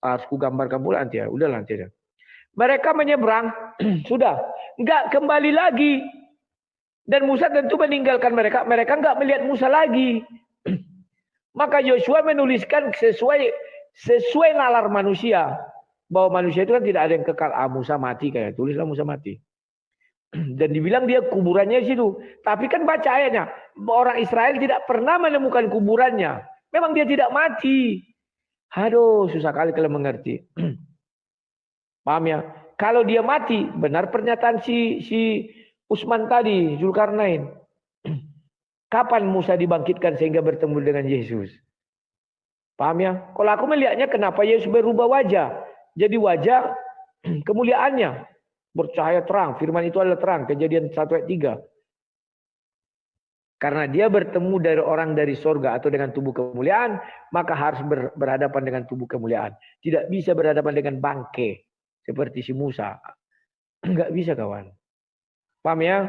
Harus ku gambarkan pula nanti ya. Udah nanti ya. Mereka menyeberang. Sudah. Enggak kembali lagi. Dan Musa tentu meninggalkan mereka. Mereka enggak melihat Musa lagi. Maka Yosua menuliskan sesuai nalar manusia. Bahwa manusia itu kan tidak ada yang kekal. Musa mati kayak. Tulislah Musa mati. Dan dibilang dia kuburannya di situ. Tapi kan baca ayatnya. Orang Israel tidak pernah menemukan kuburannya. Memang dia tidak mati. Aduh, susah kali kalau mengerti. Paham ya? Kalau dia mati, benar pernyataan si Utsman tadi, Zulkarnain. Kapan Musa dibangkitkan sehingga bertemu dengan Yesus? Paham ya? Kalau aku melihatnya kenapa Yesus berubah wajah. Jadi wajah kemuliaannya. Bercahaya terang. Firman itu adalah terang. Kejadian 1 ayat 3. Karena dia bertemu dari orang dari sorga atau dengan tubuh kemuliaan, maka harus berhadapan dengan tubuh kemuliaan. Tidak bisa berhadapan dengan bangke seperti si Musa. Enggak bisa kawan. Paham ya?